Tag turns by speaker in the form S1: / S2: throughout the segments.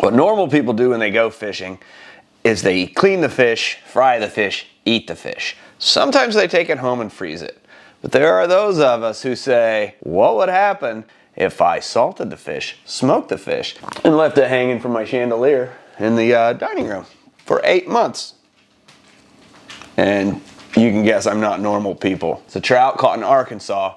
S1: What normal people do when they go fishing is they clean the fish, fry the fish, eat the fish. Sometimes they take it home and freeze it. But there are those of us who say, what would happen if I salted the fish, smoked the fish, and left it hanging from my chandelier in the dining room for 8 months? And you can guess I'm not normal people. It's a trout caught in Arkansas,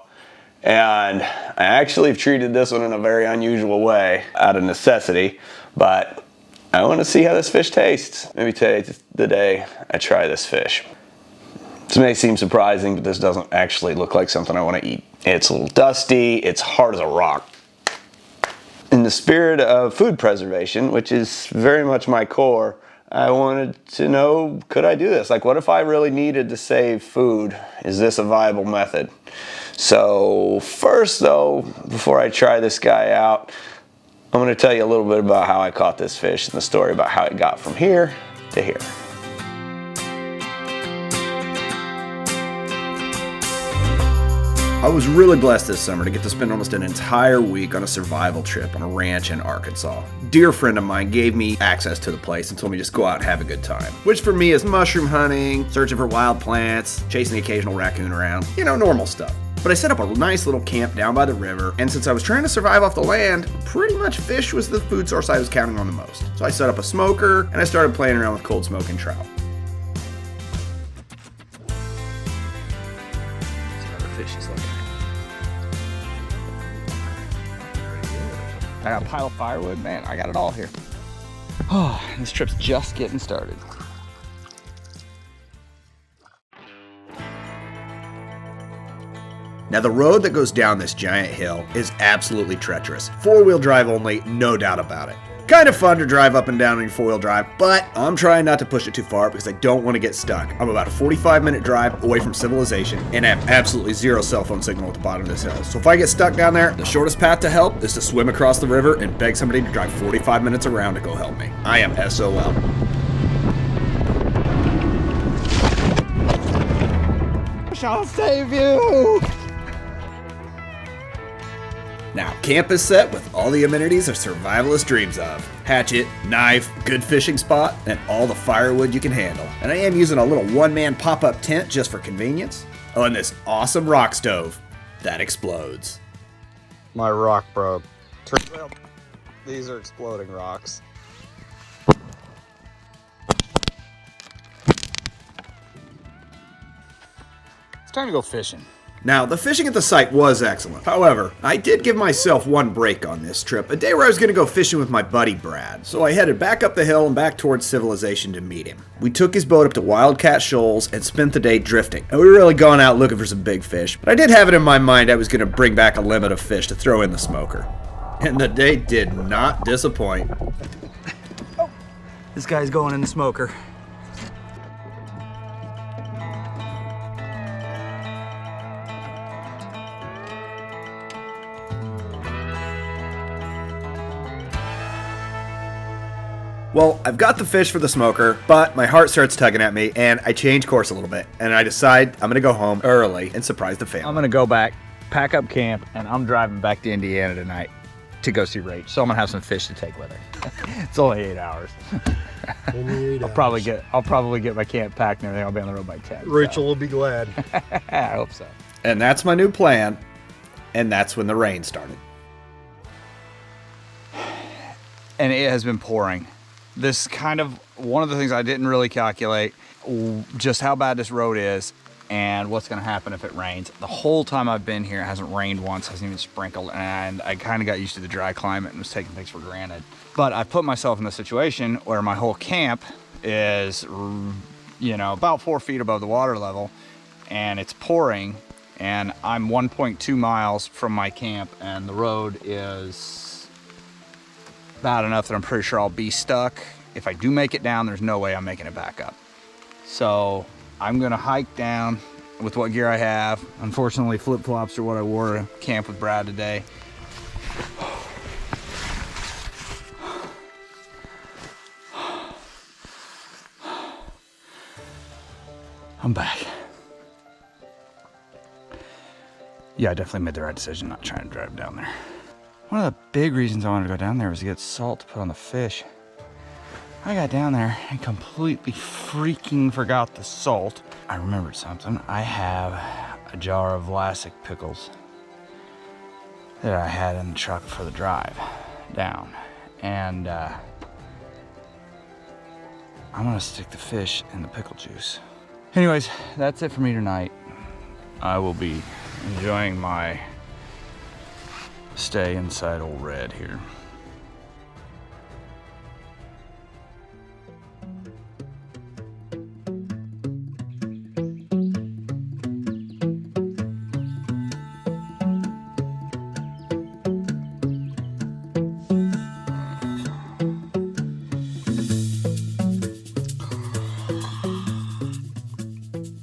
S1: and I actually have treated this one in a very unusual way out of necessity, but I want to see how this fish tastes. Maybe today's the day I try this fish. This may seem surprising, but this doesn't actually look like something I want to eat. It's a little dusty, it's hard as a rock. In the spirit of food preservation, which is very much my core, I wanted to know, could I do this? Like, what if I really needed to save food? Is this a viable method? So first though, before I try this guy out, I'm going to tell you a little bit about how I caught this fish and the story about how it got from here to here. I was really blessed this summer to get to spend almost an entire week on a survival trip on a ranch in Arkansas. A dear friend of mine gave me access to the place and told me just go out and have a good time. Which for me is mushroom hunting, searching for wild plants, chasing the occasional raccoon around, you know, normal stuff. But I set up a nice little camp down by the river, and since I was trying to survive off the land, pretty much fish was the food source I was counting on the most. So I set up a smoker, and I started playing around with cold smoking trout.
S2: I got a pile of firewood, man, I got it all here. Oh, this trip's just getting started.
S3: Now the road that goes down this giant hill is absolutely treacherous. 4-wheel drive only, no doubt about it. Kind of fun to drive up and down on your 4-wheel drive, but I'm trying not to push it too far because I don't want to get stuck. I'm about a 45-minute drive away from civilization and I have absolutely zero cell phone signal at the bottom of this hill. So if I get stuck down there, the shortest path to help is to swim across the river and beg somebody to drive 45 minutes around to go help me. I am SOL.
S2: I'll save you!
S3: Now, camp is set with all the amenities a survivalist dreams of. Hatchet, knife, good fishing spot, and all the firewood you can handle. And I am using a little one-man pop-up tent just for convenience. Oh, and this rock stove that explodes.
S4: My rock broke. Well, these are exploding rocks.
S2: It's time to go fishing.
S3: Now, the fishing at the site was excellent. However, I did give myself one break on this trip, a day where I was going to go fishing with my buddy Brad. So I headed back up the hill and back towards civilization to meet him. We took his boat up to Wildcat Shoals and spent the day drifting. And we were really going out looking for some big fish, but I did have it in my mind I was going to bring back a limit of fish to throw in the smoker. And the day did not disappoint.
S2: Oh, this guy's going in the smoker.
S3: Well, I've got the fish for the smoker, but my heart starts tugging at me, and I change course a little bit, and I decide I'm gonna go home early and surprise the family.
S2: I'm gonna go back, pack up camp, and I'm driving back to Indiana tonight to go see Rach. So I'm gonna have some fish to take with her. It's only 8 hours. I'll probably get my camp packed and everything. I'll be on the road by 10.
S4: Rachel will be glad.
S2: I hope so.
S3: And that's my new plan, and that's when the rain started.
S2: And it has been pouring. This kind of one of the things I didn't really calculate, just how bad this road is and what's gonna happen if it rains. The whole time I've been here, it hasn't rained once, hasn't even sprinkled, and I kind of got used to the dry climate and was taking things for granted. But I put myself in the situation where my whole camp is, you know, about 4 feet above the water level, and it's pouring, and I'm 1.2 miles from my camp, and the road is bad enough that I'm pretty sure I'll be stuck. If I do make it down, there's no way I'm making it back up. So I'm gonna hike down with what gear I have. Unfortunately, flip-flops are what I wore to camp with Brad today. I'm back. Yeah, I definitely made the right decision not trying to drive down there. One of the big reasons I wanted to go down there was to get salt to put on the fish. I got down there and completely freaking forgot the salt. I remembered something. I have a jar of Vlasic pickles that I had in the truck for the drive down. And I'm gonna stick the fish in the pickle juice. Anyways, that's it for me tonight. I will be enjoying my stay inside Old Red here.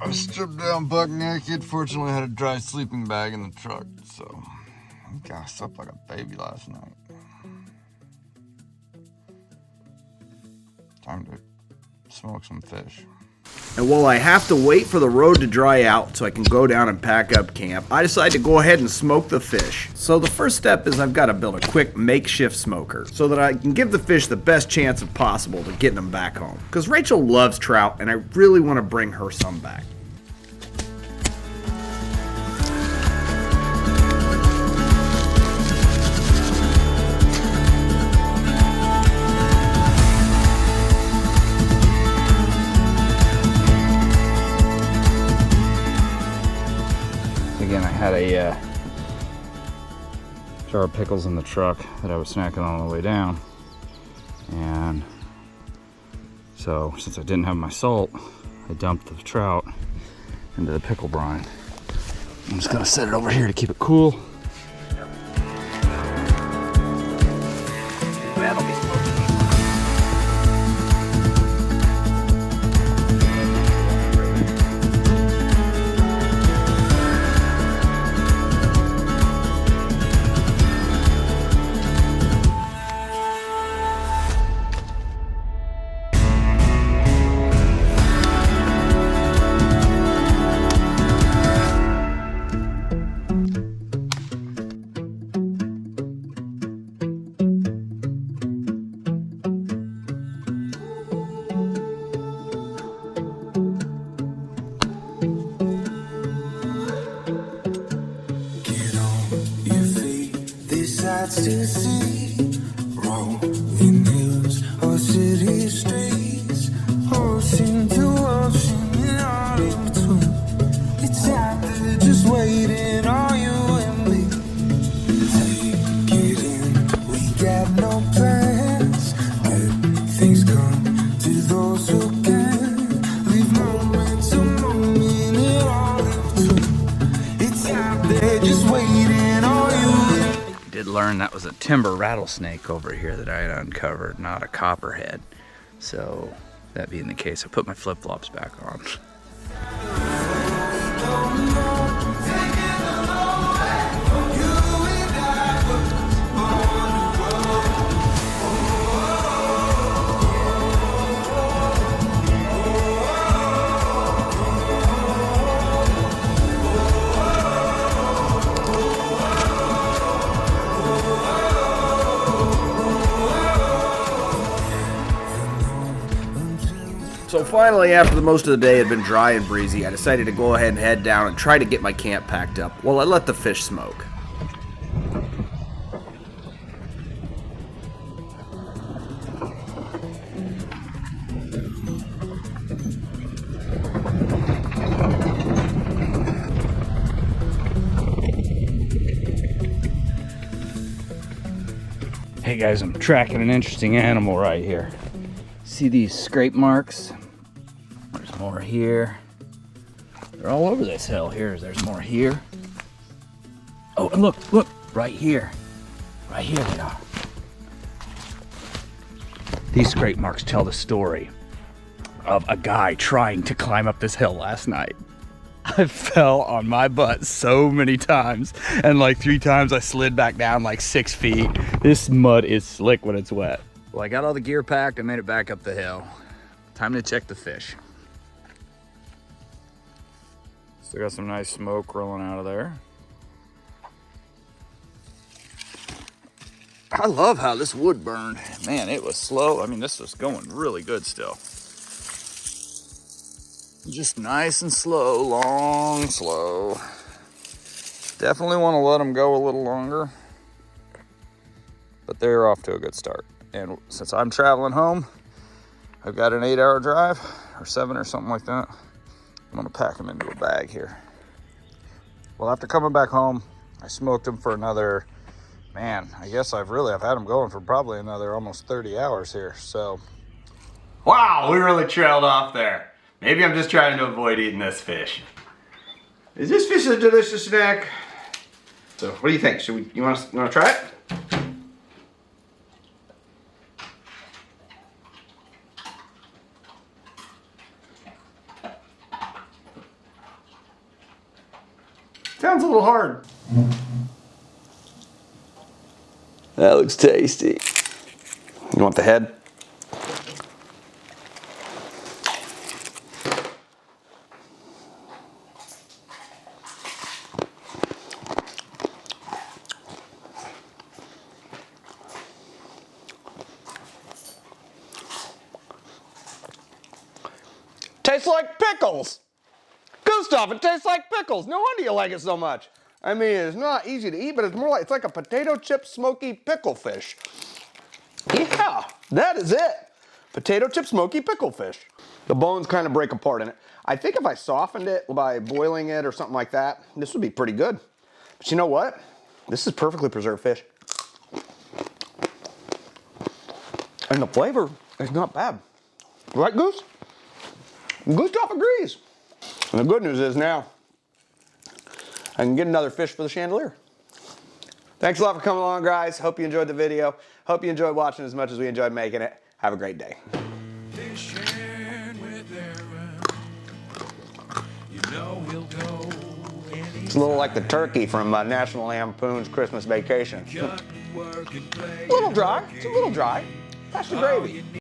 S4: I stripped down buck naked. Fortunately, I had a dry sleeping bag in the truck, so I slept like a baby last night. Time to smoke some fish.
S3: And while I have to wait for the road to dry out so I can go down and pack up camp, I decide to go ahead and smoke the fish. So the first step is I've got to build a quick makeshift smoker so that I can give the fish the best chance of possible to getting them back home. Because Rachel loves trout and I really want to bring her some back.
S2: Again, I had a jar of pickles in the truck that I was snacking on the way down. And so, since I didn't have my salt, I dumped the trout into the pickle brine. I'm just gonna set it over here to keep it cool. That'll be
S5: to see rolling hills or city streets, ocean to ocean and all in between. It's out there just waiting on you and me. Take it in, we got no plans. Let things come to those who can. Leave moment to moment and all in between. It's out there just waiting on you.
S2: Did learn that was a timber rattlesnake over here that I had uncovered, not a copperhead. So that being the case, I put my flip-flops back on.
S3: So finally, after the most of the day had been dry and breezy, I decided to go ahead and head down and try to get my camp packed up while I let the fish smoke.
S2: Hey guys, I'm tracking an interesting animal right here. See these scrape marks? There's more here. They're all over this hill. There's more here. Oh, and look, right here. Right here they are. These scrape marks tell the story of a guy trying to climb up this hill last night. I fell on my butt so many times, and like 3 times I slid back down like 6 feet. This mud is slick when it's wet. Well, I got all the gear packed. I made it back up the hill. Time to check the fish. Still got some nice smoke rolling out of there. I love how this wood burned. Man, it was slow. I mean, this was going really good still. Just nice and slow, long, slow. Definitely want to let them go a little longer, but they're off to a good start. And since I'm traveling home, I've got an 8-hour drive, or 7 or something like that. I'm gonna pack them into a bag here. Well, after coming back home, I smoked them for another, man, I guess I've had them going for probably another almost 30 hours here, so.
S1: Wow, we really trailed off there. Maybe I'm just trying to avoid eating this fish. Is this fish a delicious snack? So, what do you think? You want to try it? Sounds a little hard. That looks tasty. You want the head? Tastes like pickles. Gustav, it tastes like pickles. No wonder you like it so much. I mean, it's not easy to eat, but it's like a potato chip smoky pickle fish. Yeah, that is it. Potato chip smoky pickle fish. The bones kind of break apart in it. I think if I softened it by boiling it or something like that, this would be pretty good. But you know what? This is perfectly preserved fish. And the flavor is not bad. Right, Goose? Gustav agrees. And the good news is now I can get another fish for the chandelier. Thanks a lot for coming along, guys. Hope you enjoyed the video. Hope you enjoyed watching as much as we enjoyed making it. Have a great day. It's a little like the turkey from National Lampoon's Christmas Vacation. A little dry. It's a little dry. Pass the gravy.